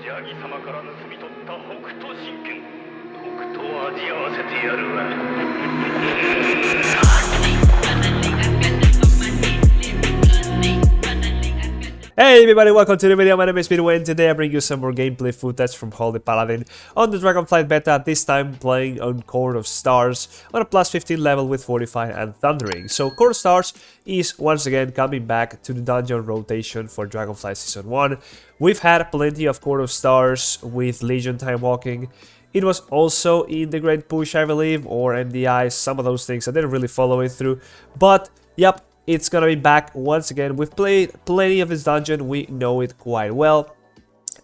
ジャギ様から盗み取った北斗神拳、北斗を味合わせてやるわ。Hey everybody, welcome to the video. My name is Peter and today I bring you some more gameplay footage from Holy Paladin on the Dragonflight beta, this time playing on Court of Stars on a plus 15 level with Fortify and Thundering. So Court of Stars is once again coming back to the dungeon rotation for Dragonflight Season 1. We've had plenty of Court of Stars with Legion Time Walking. It was also in the Great Push, I believe, or MDI, some of those things. I didn't really follow it through, but yep. It's gonna be back once again. We've played plenty of this dungeon, we know it quite well,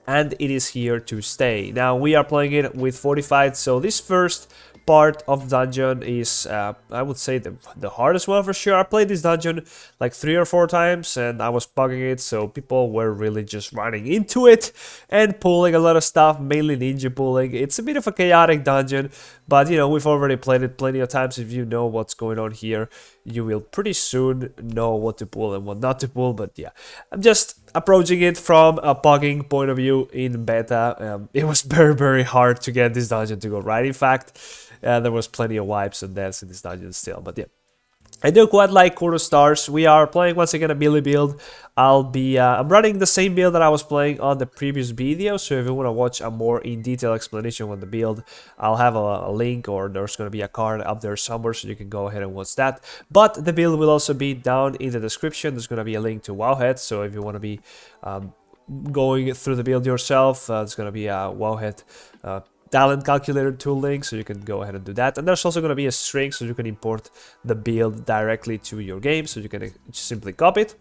and it is here to stay. Now we are playing it with Fortified, so this first part of the dungeon is, I would say, the hardest one for sure. I played this dungeon like 3 or 4 times and I was bugging it, so people were really just running into it and pulling a lot of stuff, mainly ninja pulling. It's a bit of a chaotic dungeon, but you know, we've already played it plenty of times. If you know what's going on here, you will pretty soon know what to pull and what not to pull. But yeah, I'm just approaching it from a bugging point of view in beta. It was very hard to get this dungeon to go right. In fact, there was plenty of wipes and deaths in this dungeon still, but yeah. I do quite like Court of Stars. We are playing once again a melee build. I'm running the same build that I was playing on the previous video, so if you want to watch a more in-detail explanation on the build, I'll have a link, or there's going to be a card up there somewhere, so you can go ahead and watch that. But the build will also be down in the description. There's going to be a link to WoWHead, so if you want to be going through the build yourself, there's going to be a WoWHead talent calculator tool link, so you can go ahead and do that. And there's also going to be a string, so you can import the build directly to your game, so you can simply copy it.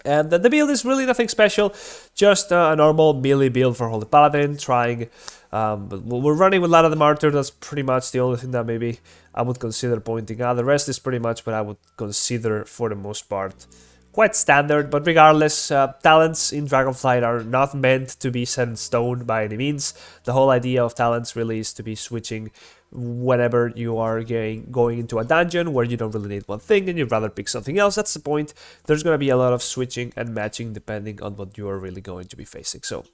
And the build is really nothing special, just a normal melee build for Holy Paladin, trying, but we're running with a lot of the Martyr. That's pretty much the only thing that maybe I would consider pointing out. The rest is pretty much what I would consider, for the most part, quite standard. But regardless, talents in Dragonflight are not meant to be set in stone by any means. The whole idea of talents really is to be switching whenever you are going into a dungeon where you don't really need one thing and you'd rather pick something else. That's the point. There's going to be a lot of switching and matching depending on what you are really going to be facing. So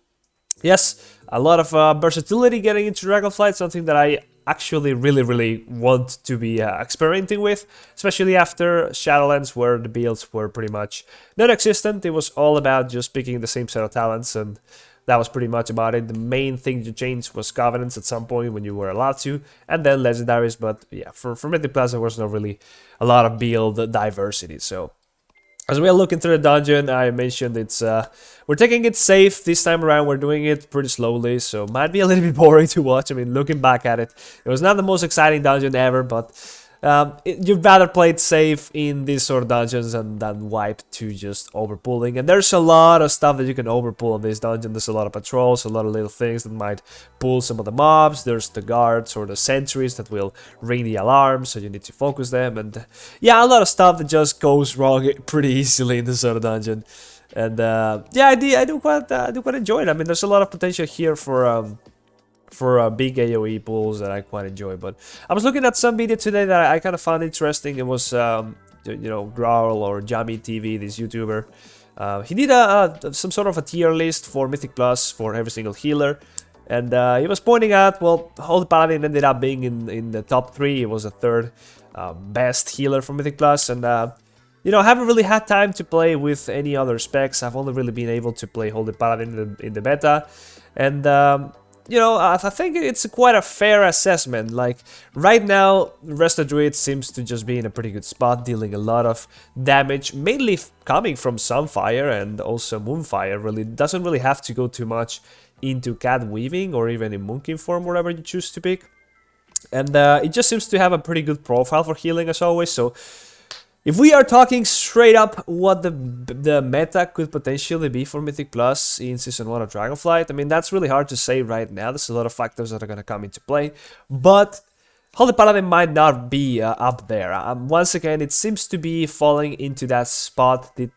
yes, a lot of versatility getting into Dragonflight, something that I actually really want to be experimenting with, especially after Shadowlands, where the builds were pretty much non-existent. It was all about just picking the same set of talents, and that was pretty much about it. The main thing to change was Covenants at some point when you were allowed to, and then Legendaries. But yeah, for Mythic Plus there was not really a lot of build diversity. So as we are looking through the dungeon, I mentioned it's we're taking it safe this time around. We're doing it pretty slowly, so might be a little bit boring to watch. I mean, looking back at it, it was not the most exciting dungeon ever, but you'd rather play it safe in these sort of dungeons than wipe to just overpulling. And there's a lot of stuff that you can overpull in this dungeon. There's a lot of patrols, a lot of little things that might pull some of the mobs. There's the guards or the sentries that will ring the alarm, so you need to focus them. And yeah, a lot of stuff that just goes wrong pretty easily in this sort of dungeon. And yeah, I do quite enjoy it. I mean, there's a lot of potential here for big AoE pulls that I quite enjoy. But I was looking at some video today that I kind of found interesting. It was you know, Growl or Jammy TV, this YouTuber. He did some sort of a tier list for Mythic Plus for every single healer, and he was pointing out, well, Holy Paladin ended up being in the top 3. He was the 3rd best healer for Mythic Plus, and you know, I haven't really had time to play with any other specs. I've only really been able to play Holy Paladin in the beta, and you know, I think it's quite a fair assessment. Like, right now, Resto Druid seems to just be in a pretty good spot, dealing a lot of damage, mainly coming from Sunfire and also Moonfire. Really doesn't really have to go too much into Cat Weaving or even in Moonkin form, whatever you choose to pick. And it just seems to have a pretty good profile for healing as always, so if we are talking straight up what the meta could potentially be for Mythic Plus in Season 1 of Dragonflight, I mean, that's really hard to say right now. There's a lot of factors that are going to come into play, but Holy Paladin might not be up there. Once again, it seems to be falling into that spot, that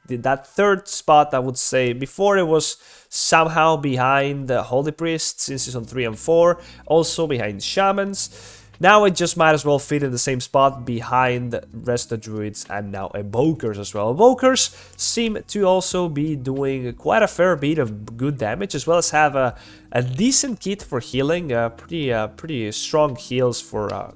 3rd spot, I would say. Before, it was somehow behind the Holy Priests in Season 3 and 4, also behind Shamans. Now it just might as well fit in the same spot behind Resto Druids and now Evokers as well. Evokers seem to also be doing quite a fair bit of good damage, as well as have a decent kit for healing, pretty strong heals for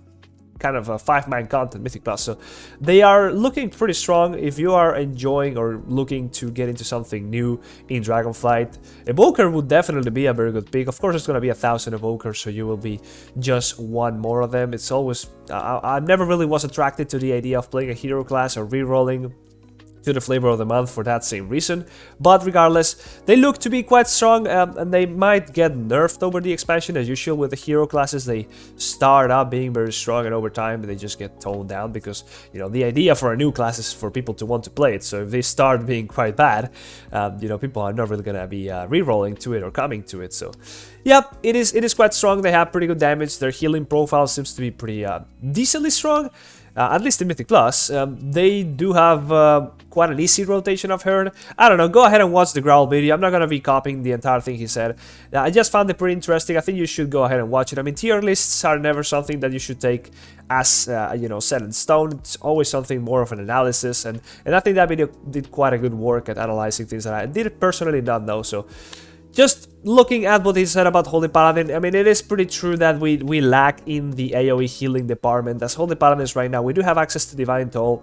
kind of a 5-man content Mythic Plus. So they are looking pretty strong. If you are enjoying or looking to get into something new in Dragonflight, Evoker would definitely be a very good pick. Of course, it's going to be 1,000 Evokers, so you will be just one more of them. It's always... I never really was attracted to the idea of playing a hero class or rerolling to the flavor of the month for that same reason, but regardless, they look to be quite strong, and they might get nerfed over the expansion. As usual with the hero classes, they start up being very strong, and over time they just get toned down because, you know, the idea for a new class is for people to want to play it. So if they start being quite bad, you know, people are not really gonna be re-rolling to it or coming to it. So yep, it is quite strong. They have pretty good damage. Their healing profile seems to be pretty decently strong. At least in Mythic Plus. They do have quite an easy rotation, I've heard. I don't know, go ahead and watch the Growl video. I'm not gonna be copying the entire thing he said. I just found it pretty interesting. I think you should go ahead and watch it. I mean, tier lists are never something that you should take as, you know, set in stone. It's always something more of an analysis, and I think that video did quite a good work at analyzing things that I did personally not know, so... Just looking at what he said about Holy Paladin, I mean, it is pretty true that we lack in the AoE healing department. As Holy Paladins right now, we do have access to Divine Toll,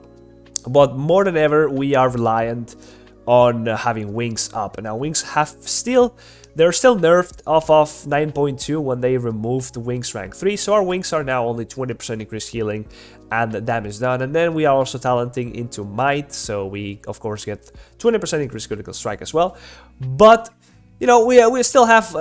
but more than ever, we are reliant on having Wings up. Now, Wings they're still nerfed off of 9.2 when they removed Wings rank 3, so our Wings are now only 20% increased healing and damage done. And then we are also talenting into Might, so we, of course, get 20% increased critical strike as well. But... you know, we still have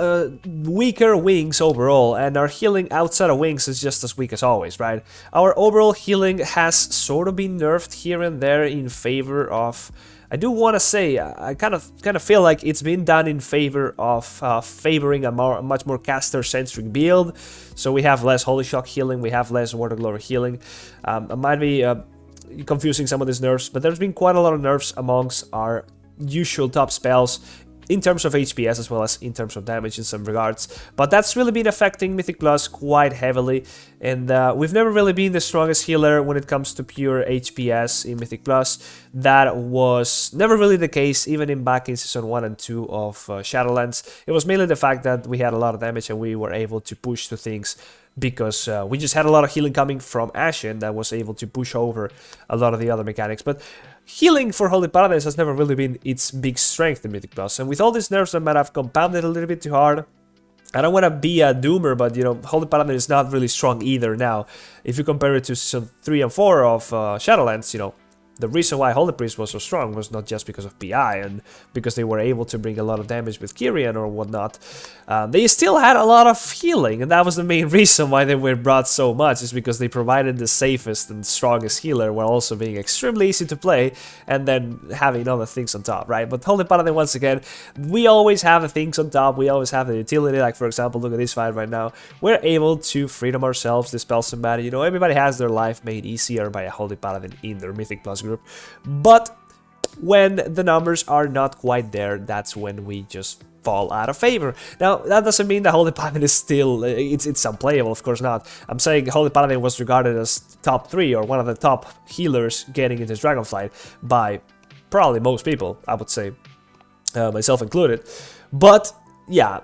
weaker Wings overall, and our healing outside of Wings is just as weak as always, right? Our overall healing has sort of been nerfed here and there in favor of... I do want to say, I kind of feel like it's been done in favor of favoring a much more caster-centric build. So we have less Holy Shock healing, we have less Word of Glory healing. It might be confusing some of these nerfs, but there's been quite a lot of nerfs amongst our usual top spells, in terms of HPS as well as in terms of damage in some regards. But that's really been affecting Mythic Plus quite heavily, and we've never really been the strongest healer when it comes to pure HPS in Mythic Plus. That was never really the case, even back in Season 1 and 2 of Shadowlands. It was mainly the fact that we had a lot of damage and we were able to push to things because we just had a lot of healing coming from Ashen that was able to push over a lot of the other mechanics. But healing for Holy Paladins has never really been its big strength in Mythic Plus, and with all these nerfs that might have compounded a little bit too hard, I don't want to be a doomer, but, you know, Holy Paladin is not really strong either now. If you compare it to Season 3 and 4 of Shadowlands, you know, the reason why Holy Priest was so strong was not just because of PI and because they were able to bring a lot of damage with Kyrian or whatnot. They still had a lot of healing, and that was the main reason why they were brought so much, is because they provided the safest and strongest healer while also being extremely easy to play and then having other things on top, right? But Holy Paladin, once again, we always have the things on top, we always have the utility. Like, for example, look at this fight right now. We're able to freedom ourselves, dispel somebody. You know, everybody has their life made easier by a Holy Paladin in their Mythic Plus group. But when the numbers are not quite there, that's when we just fall out of favor. Now, that doesn't mean that Holy Paladin is still... It's unplayable, of course not. I'm saying Holy Paladin was regarded as top 3 or one of the top healers getting into Dragonflight by probably most people, I would say, myself included. But, yeah,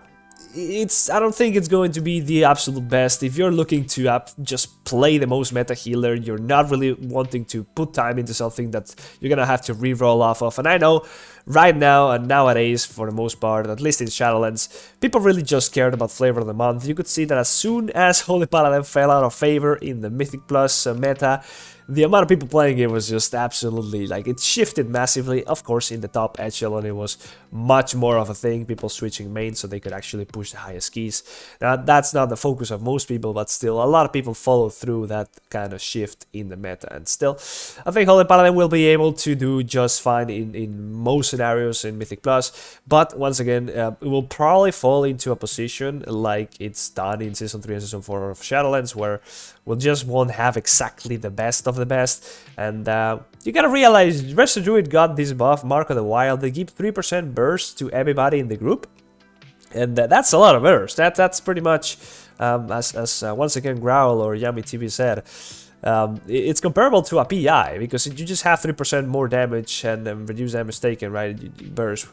I don't think it's going to be the absolute best. If you're looking to just play the most meta healer, you're not really wanting to put time into something that you're gonna have to re-roll off of. And I know right now and nowadays, for the most part, at least in Shadowlands, people really just cared about flavor of the month. You could see that as soon as Holy Paladin fell out of favor in the Mythic Plus meta, the amount of people playing it was just absolutely, like, it shifted massively. Of course, in the top echelon, it was much more of a thing, people switching mains so they could actually push the highest keys. Now, that's not the focus of most people, but still, a lot of people follow through that kind of shift in the meta. And still, I think Holy Paladin will be able to do just fine in most scenarios in Mythic Plus, but once again, it will probably fall into a position like it's done in Season 3 and Season 4 of Shadowlands, where we just won't have exactly the best of the best. And you gotta realize, Resto Druid got this buff, Mark of the Wild. They give 3% burst to everybody in the group. And that's a lot of errors. That's pretty much, as once again Growl or Yami TV said, it's comparable to a PI, because you just have 3% more damage and reduce damage taken, right? Burst.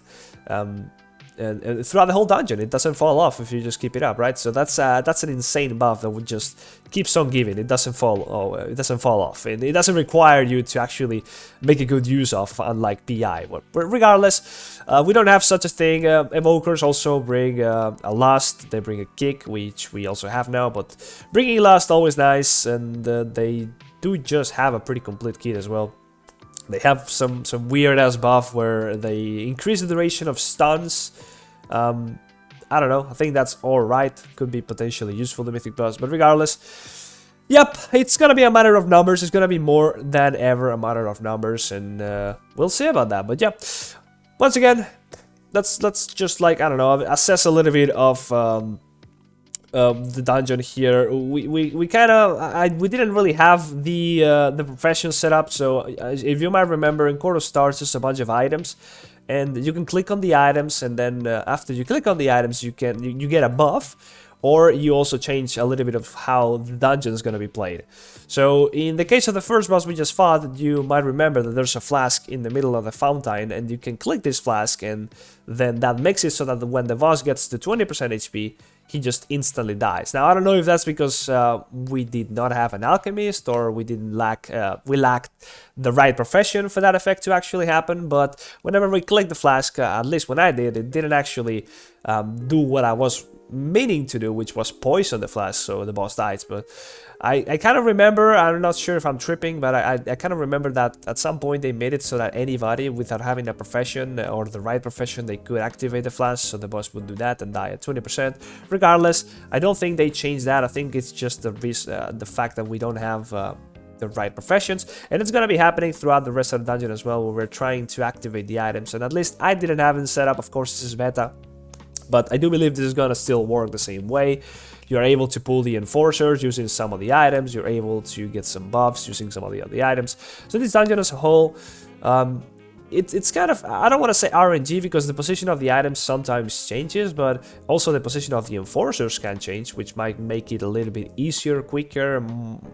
And throughout the whole dungeon, it doesn't fall off if you just keep it up, right? So that's an insane buff that would just keeps on giving. It doesn't fall off, and it doesn't require you to actually make a good use of, unlike PI. But regardless, we don't have such a thing. Evokers also bring a Lust. They bring a Kick, which we also have now. But bringing Lust always nice, and they do just have a pretty complete kit as well. They have some weird ass buff where they increase the duration of stuns. I don't know. I think that's alright. Could be potentially useful to Mythic Plus. But regardless, yep, it's gonna be a matter of numbers. It's gonna be more than ever a matter of numbers, and we'll see about that. But yeah, once again, let's just, like, I don't know, assess a little bit of the dungeon here. We kind of we didn't really have the profession set up. So if you might remember, in Court of Stars there's a bunch of items, and you can click on the items, and then after you click on the items, you get a buff, or you also change a little bit of how the dungeon is going to be played. So in the case of the first boss we just fought, you might remember that there's a flask in the middle of the fountain, and you can click this flask, and then that makes it so that when the boss gets to 20% HP, he just instantly dies. Now, I don't know if that's because we did not have an alchemist, or we lacked the right profession for that effect to actually happen, but whenever we click the flask, at least when I did, it didn't actually do what I was meaning to do, which was poison the flask so the boss dies. But I kind of remember, I'm not sure if I'm tripping, but I kind of remember that at some point they made it so that anybody without having a profession or the right profession, they could activate the flask, so the boss would do that and die at 20%. Regardless, I don't think they changed that. I think it's just the fact that we don't have the right professions, and it's gonna be happening throughout the rest of the dungeon as well, where we're trying to activate the items, and at least I didn't have it set up. Of course, this is beta, but I do believe this is gonna still work the same way. You're able to pull the enforcers using some of the items, you're able to get some buffs using some of the other items. So this dungeon as a whole, it's kind of, I don't want to say RNG, because the position of the items sometimes changes, but also the position of the enforcers can change, which might make it a little bit easier, quicker,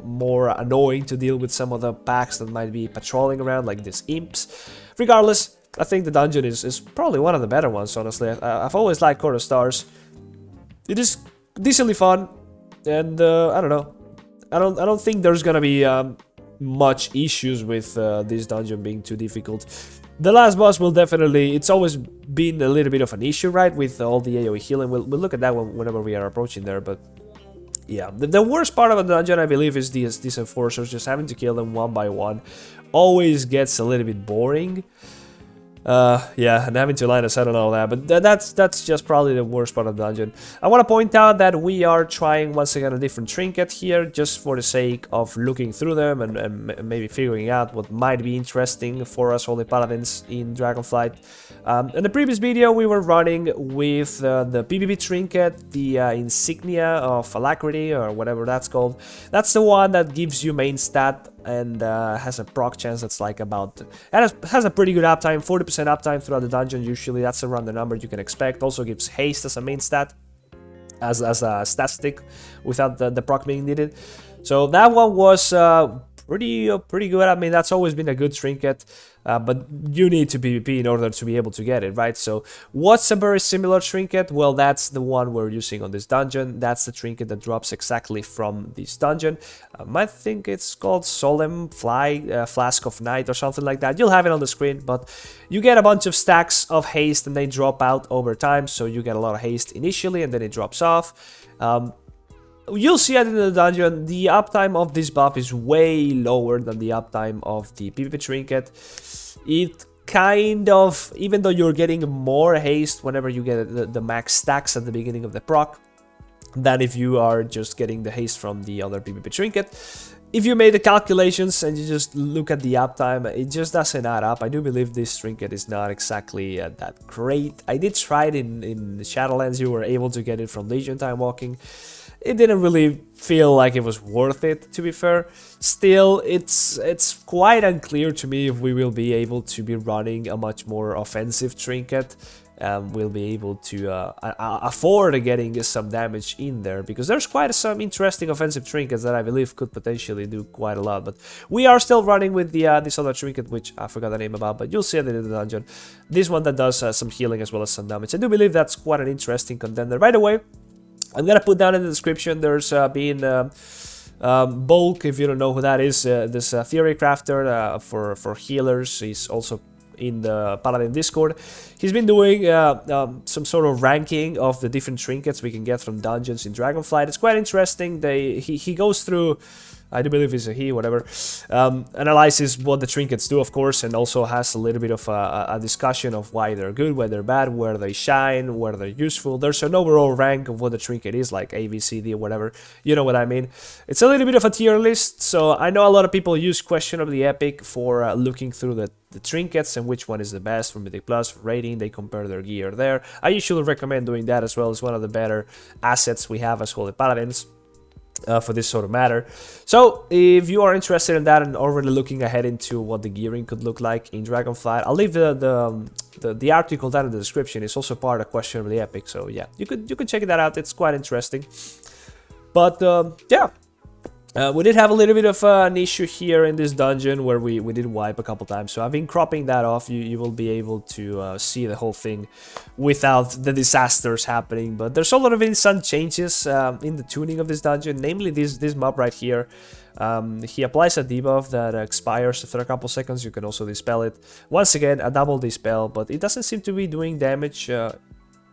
more annoying to deal with some of the packs that might be patrolling around, like these imps. Regardless, I think the dungeon is probably one of the better ones, honestly. I've always liked Court of Stars. It is decently fun, and I don't know. I don't think there's gonna be much issues with this dungeon being too difficult. The last boss will definitely, it's always been a little bit of an issue, right, with all the AoE healing. We'll look at that whenever we are approaching there, but yeah, the worst part of the dungeon, I believe, is these enforcers. Just having to kill them one by one always gets a little bit boring. Yeah, and having to line us out and all that, but that's just probably the worst part of the dungeon. I want to point out that we are trying once again a different trinket here, just for the sake of looking through them and maybe figuring out what might be interesting for us Holy Paladins in Dragonflight. In the previous video we were running with the PvP trinket, the insignia of alacrity, or whatever that's called. That's the one that gives you main stat and has a proc chance that's like about, and has a pretty good uptime, 40% uptime throughout the dungeon. Usually that's around the number you can expect. Also gives haste as a main stat, as a stat stick without the proc being needed. So that one was pretty good. I mean, that's always been a good trinket, but you need to PvP in order to be able to get it, right? So what's a very similar trinket? Well, that's the one we're using on this dungeon. That's the trinket that drops exactly from this dungeon. I think it's called Solemn Flask of Night or something like that. You'll have it on the screen, but you get a bunch of stacks of haste and they drop out over time, so you get a lot of haste initially and then it drops off. You'll see it in the dungeon. The uptime of this buff is way lower than the uptime of the PvP trinket. It kind of, even though you're getting more haste whenever you get the max stacks at the beginning of the proc, than if you are just getting the haste from the other PvP trinket. If you made the calculations and you just look at the uptime, it just doesn't add up. I do believe this trinket is not exactly that great. I did try it in Shadowlands. You were able to get it from Legion Time Walking. It didn't really feel like it was worth it, to be fair. Still, it's quite unclear to me if we will be able to be running a much more offensive trinket. we'll be able to afford getting some damage in there, because there's quite some interesting offensive trinkets that I believe could potentially do quite a lot. But we are still running with the this other trinket, which I forgot the name about, but you'll see it in the dungeon. This one that does some healing as well as some damage. I do believe that's quite an interesting contender. By the way, I'm gonna put down in the description, there's been Bulk, if you don't know who that is, this theory crafter for healers. He's also in the Paladin Discord. He's been doing some sort of ranking of the different trinkets we can get from dungeons in Dragonflight. It's quite interesting. He goes through, I do believe it's a he, whatever, analyzes what the trinkets do, of course, and also has a little bit of a discussion of why they're good, why they're bad, where they shine, where they're useful. There's an overall rank of what the trinket is, like A, B, C, D, or whatever. You know what I mean? It's a little bit of a tier list, so I know a lot of people use Question of the Epic for looking through the trinkets and which one is the best for Mythic Plus, for rating. They compare their gear there. I usually recommend doing that as well. It's one of the better assets we have as Holy Paladins. For this sort of matter. So if you are interested in that and already looking ahead into what the gearing could look like in Dragonflight, I'll leave the article down in the description. It's also part of Question of the Epic, so yeah, you could check that out. It's quite interesting. But yeah, we did have a little bit of an issue here in this dungeon where we did wipe a couple times, so I've been cropping that off. You will be able to see the whole thing without the disasters happening. But there's a lot of some changes in the tuning of this dungeon, namely this mob right here. He applies a debuff that expires after a couple seconds. You can also dispel it. Once again, a double dispel, but it doesn't seem to be doing damage.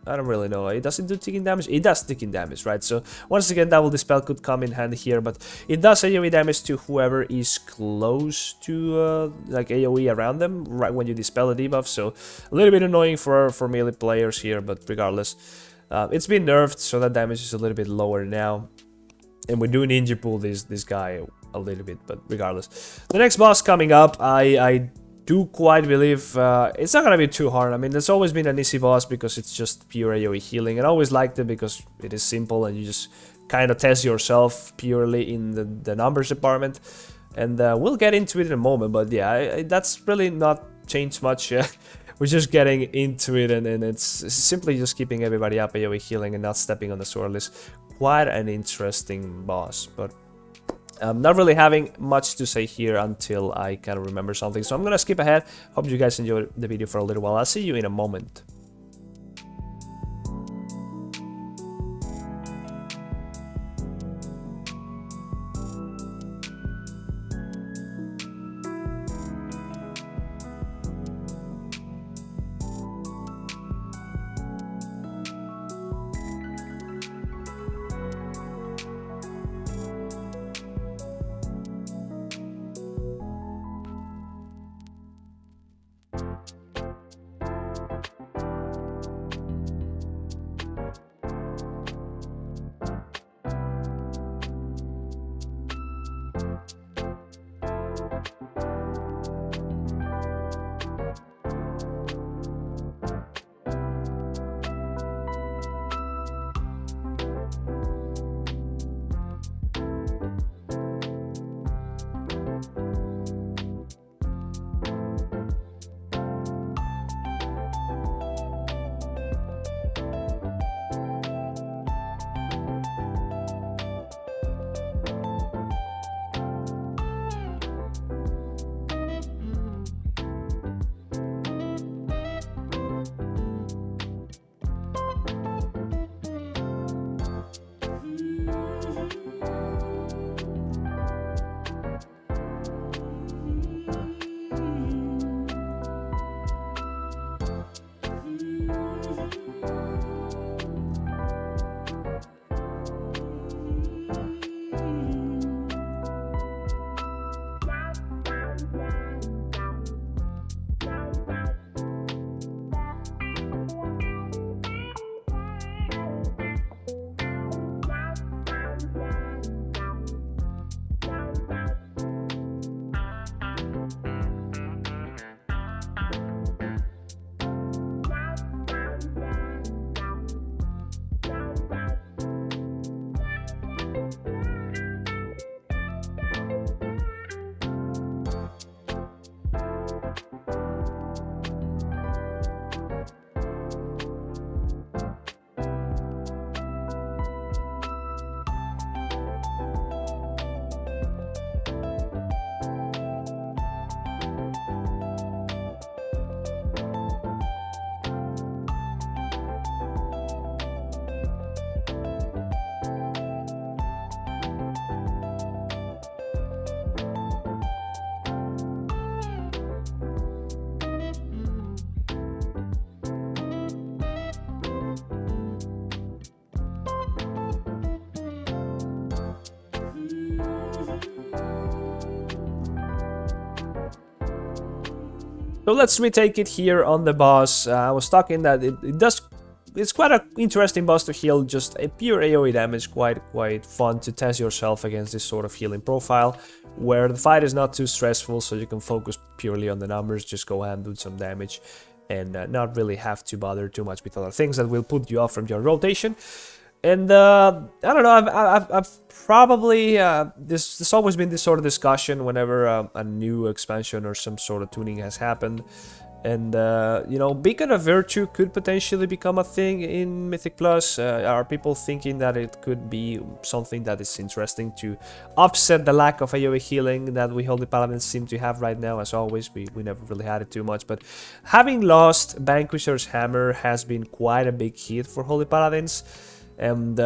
I don't really know. It doesn't do ticking damage. It does ticking damage, right? So once again, double dispel could come in handy here, but it does AoE damage to whoever is close to like AoE around them right when you dispel a debuff. So a little bit annoying for melee players here, but regardless, it's been nerfed, so that damage is a little bit lower now. And we do ninja pull this guy a little bit, but regardless, the next boss coming up, I do quite believe it's not gonna be too hard. I mean, there's always been an easy boss because it's just pure AoE healing, and I always liked it because it is simple and you just kind of test yourself purely in the numbers department. And we'll get into it in a moment, but yeah, that's really not changed much. We're just getting into it, and it's simply just keeping everybody up AoE healing and not stepping on the sword list. Quite an interesting boss, but I'm not really having much to say here until I kind of remember something, so I'm gonna skip ahead. Hope you guys enjoyed the video for a little while. I'll see you in a moment. So let's retake it here on the boss. I was talking that it's quite an interesting boss to heal, just a pure AoE damage, quite fun to test yourself against this sort of healing profile, where the fight is not too stressful, so you can focus purely on the numbers, just go ahead and do some damage, and not really have to bother too much with other things that will put you off from your rotation. And I don't know, I've probably, there's always been this sort of discussion whenever a new expansion or some sort of tuning has happened. And, you know, Beacon of Virtue could potentially become a thing in Mythic Plus. Are people thinking that it could be something that is interesting to offset the lack of AoE healing that we Holy Paladins seem to have right now? As always, we never really had it too much. But having lost Vanquisher's Hammer has been quite a big hit for Holy Paladins. And,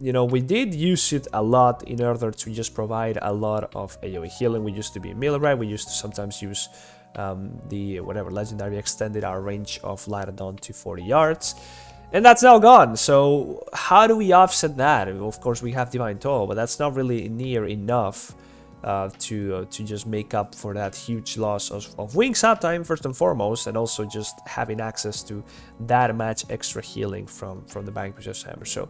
you know, we did use it a lot in order to just provide a lot of AoE healing. We used to be melee, right? We used to sometimes use the whatever legendary extended our range of Lighted to 40 yards, and that's now gone. So how do we offset that? Of course we have Divine Toll, but that's not really near enough to just make up for that huge loss of wings uptime first and foremost, and also just having access to that much extra healing from the Vanquisher's Hammer. So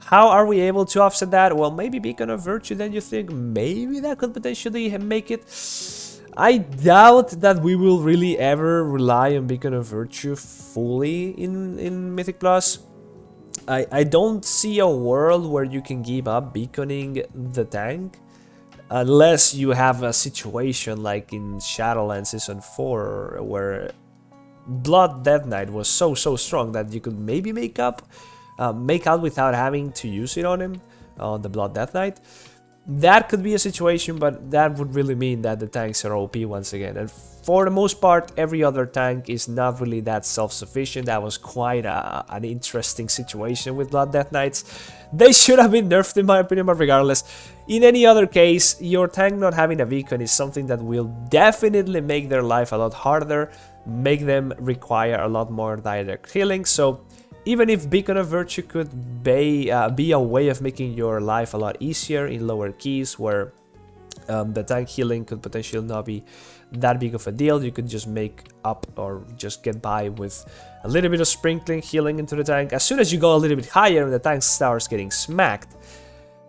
how are we able to offset that? Well, maybe Beacon of Virtue. Then you think maybe that could potentially make it. I doubt that we will really ever rely on Beacon of Virtue fully in Mythic Plus. I don't see a world where you can give up beaconing the tank, unless you have a situation like in Shadowlands Season 4, where Blood Death Knight was so strong that you could maybe make out without having to use it on him, on the Blood Death Knight. That could be a situation, but that would really mean that the tanks are OP once again. And for the most part, every other tank is not really that self-sufficient. That was quite an interesting situation with Blood Death Knights. They should have been nerfed in my opinion, but regardless, in any other case, your tank not having a beacon is something that will definitely make their life a lot harder, make them require a lot more direct healing. So even if Beacon of Virtue could be a way of making your life a lot easier in lower keys, where the tank healing could potentially not be that big of a deal, you could just make up or just get by with a little bit of sprinkling healing into the tank. As soon as you go a little bit higher and the tank starts getting smacked,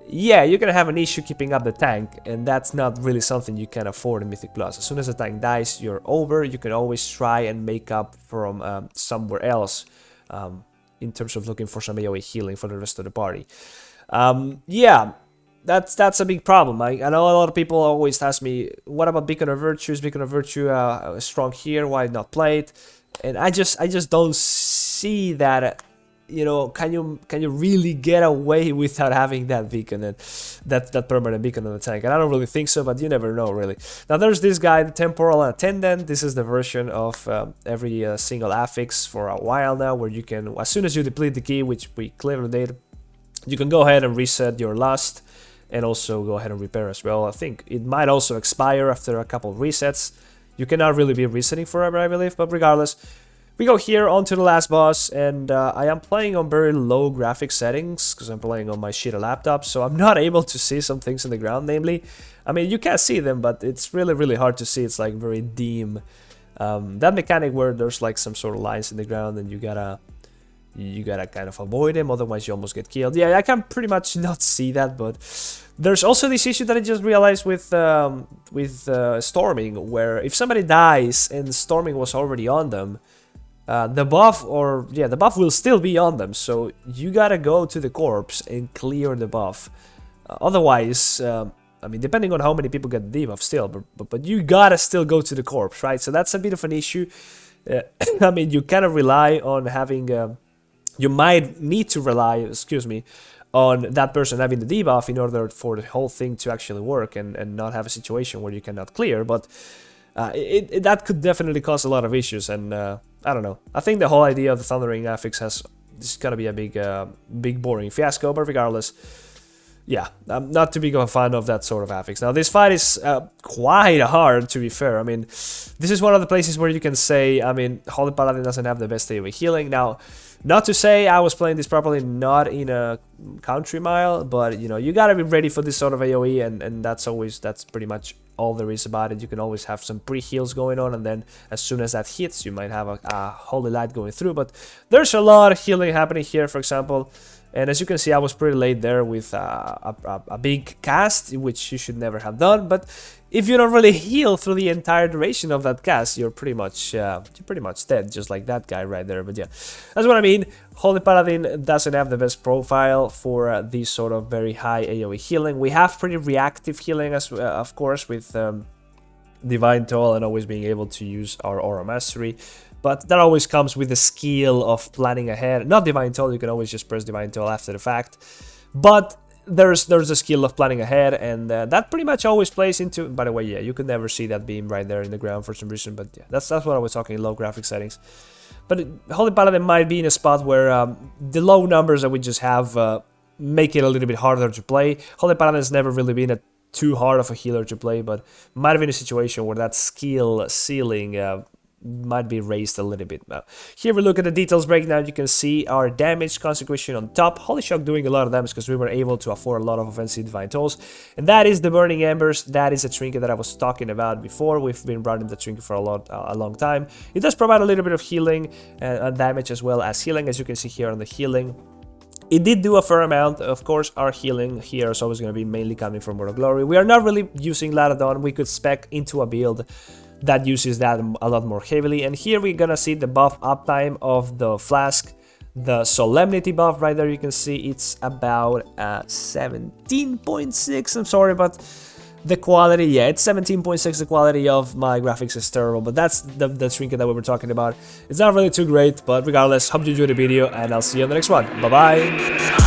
yeah, you're gonna have an issue keeping up the tank, and that's not really something you can afford in Mythic Plus. As soon as the tank dies, you're over. You can always try and make up from somewhere else. In terms of looking for some AoE healing for the rest of the party. Yeah, that's a big problem. I know a lot of people always ask me, what about Beacon of Virtue? Is Beacon of Virtue strong here? Why not play it? And I just don't see that. You know, can you really get away without having that beacon and that permanent beacon on the tank? And I don't really think so, but you never know, really. Now there's this guy, the Temporal Attendant. This is the version of every single affix for a while now, where you can, as soon as you deplete the key, which we clearly did, you can go ahead and reset your lust, and also go ahead and repair as well. I think it might also expire after a couple of resets. You cannot really be resetting forever, I believe, but regardless. We go here onto the last boss, and I am playing on very low graphic settings because I'm playing on my shitty laptop, so I'm not able to see some things on the ground. Namely, I mean, you can see them, but it's really hard to see. It's like very dim. That mechanic where there's like some sort of lines in the ground, and you gotta kind of avoid them, otherwise you almost get killed. Yeah, I can pretty much not see that, but there's also this issue that I just realized with storming, where if somebody dies and storming was already on them, the buff will still be on them, so you gotta go to the corpse and clear the buff. Otherwise, I mean, depending on how many people get the debuff still, but you gotta still go to the corpse, right? So that's a bit of an issue. I mean, you kind of rely on having, you might need to rely, excuse me, on that person having the debuff in order for the whole thing to actually work and not have a situation where you cannot clear, but that could definitely cause a lot of issues, and I don't know. I think the whole idea of the Thundering affix this is gonna be a big boring fiasco, but regardless, yeah, I'm not too big of a fan of that sort of affix. Now, this fight is quite hard, to be fair. I mean, this is one of the places where you can say, I mean, Holy Paladin doesn't have the best AoE healing. Now, Not to say I was playing this properly, not in a country mile, but you know, you gotta be ready for this sort of AoE, and that's pretty much all there is about it. You can always have some pre-heals going on, and then as soon as that hits, you might have a holy light going through. But there's a lot of healing happening here, for example. And as you can see, I was pretty late there with a big cast, which you should never have done. But if you don't really heal through the entire duration of that cast, you're pretty much dead, just like that guy right there. But yeah, that's what I mean. Holy Paladin doesn't have the best profile for this sort of very high AoE healing. We have pretty reactive healing, as of course, with Divine Toll and always being able to use our Aura Mastery. But that always comes with the skill of planning ahead. Not Divine Toll, you can always just press Divine Toll after the fact. But there's a skill of planning ahead, and that pretty much always plays into... By the way, yeah, you could never see that beam right there in the ground for some reason, but yeah, that's what I was talking in low graphic settings. But Holy Paladin might be in a spot where the low numbers that we just have make it a little bit harder to play. Holy Paladin has never really been too hard of a healer to play, but might have been a situation where that skill ceiling... might be raised a little bit. Now here we look at the details breakdown. You can see our damage consecration on top. Holy Shock doing a lot of damage because we were able to afford a lot of offensive Divine Tolls, and that is the Burning Embers. That is a trinket that I was talking about before. We've been running the trinket for a long time. It does provide a little bit of healing and damage as well as healing, as you can see here on the healing. It did do a fair amount. Of course, our healing here is always going to be mainly coming from Word of Glory. We are not really using Latadon. We could spec into a build that uses that a lot more heavily. And here we're gonna see the buff uptime of the flask, the solemnity buff right there. You can see it's about 17.6. I'm sorry, but the quality, yeah, it's 17.6. The quality of my graphics is terrible, but that's the trinket that we were talking about. It's not really too great, but regardless, hope you enjoyed the video, and I'll see you on the next one. Bye bye.